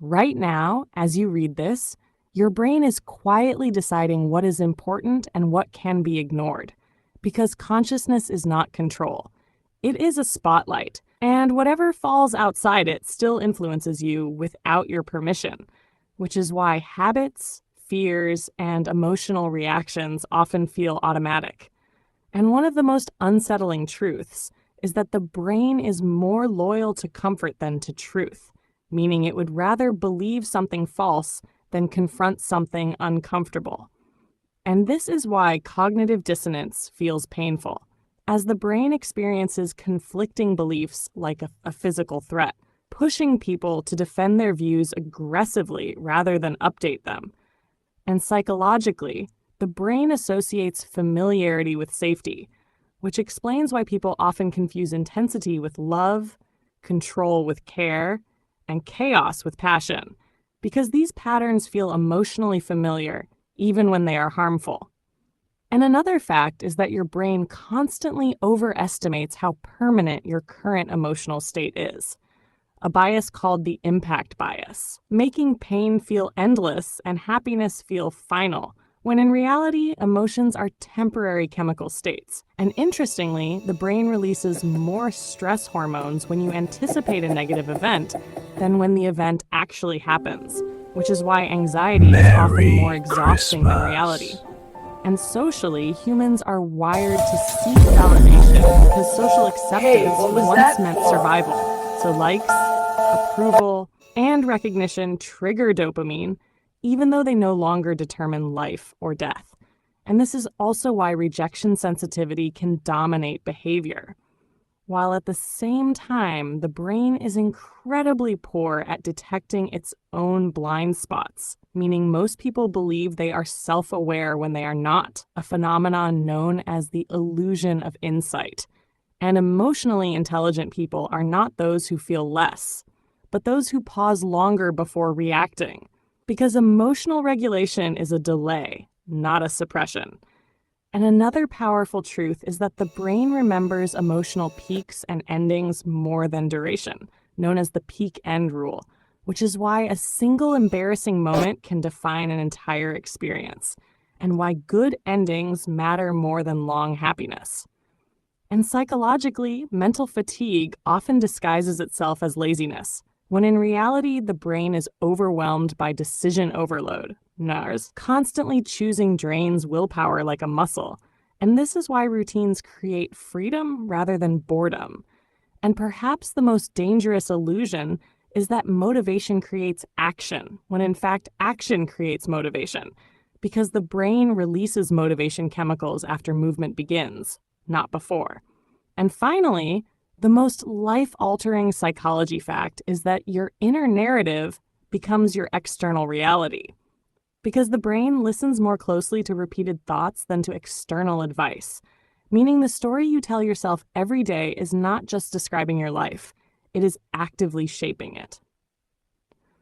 Right now, as you read this, your brain is quietly deciding what is important and what can be ignored, because consciousness is not control. It is a spotlight, and whatever falls outside it still influences you without your permission, which is why habits, fears, and emotional reactions often feel automatic. And one of the most unsettling truths is that the brain is more loyal to comfort than to truth, meaning it would rather believe something false than confront something uncomfortable. And this is why cognitive dissonance feels painful, as the brain experiences conflicting beliefs like a physical threat, pushing people to defend their views aggressively rather than update them. And psychologically, the brain associates familiarity with safety, which explains why people often confuse intensity with love, control with care, and chaos with passion, because these patterns feel emotionally familiar even when they are harmful. And another fact is that your brain constantly overestimates how permanent your current emotional state is, a bias called the impact bias, making pain feel endless and happiness feel final, when in reality, emotions are temporary chemical states. And interestingly, the brain releases more stress hormones when you anticipate a negative event than when the event actually happens, which is why anxiety is often more Merry exhausting than reality. Christmas. And socially, humans are wired to seek validation because social Hey, acceptance what was once that meant for? survival. So likes, approval, and recognition trigger dopamine, even though they no longer determine life or death. And this is also why rejection sensitivity can dominate behavior. While at the same time, the brain is incredibly poor at detecting its own blind spots, meaning most people believe they are self-aware when they are not, a phenomenon known as the illusion of insight. And emotionally intelligent people are not those who feel less, but those who pause longer before reacting. Because emotional regulation is a delay, not a suppression. And another powerful truth is that the brain remembers emotional peaks and endings more than duration, known as the peak end rule, which is why a single embarrassing moment can define an entire experience, and why good endings matter more than long happiness. And psychologically, mental fatigue often disguises itself as laziness, when in reality, the brain is overwhelmed by decision overload, NARS, constantly choosing drains willpower like a muscle. And this is why routines create freedom rather than boredom. And perhaps the most dangerous illusion is that motivation creates action, when in fact, action creates motivation, because the brain releases motivation chemicals after movement begins, not before. And finally, the most life-altering psychology fact is that your inner narrative becomes your external reality, because the brain listens more closely to repeated thoughts than to external advice, meaning the story you tell yourself every day is not just describing your life, it is actively shaping it.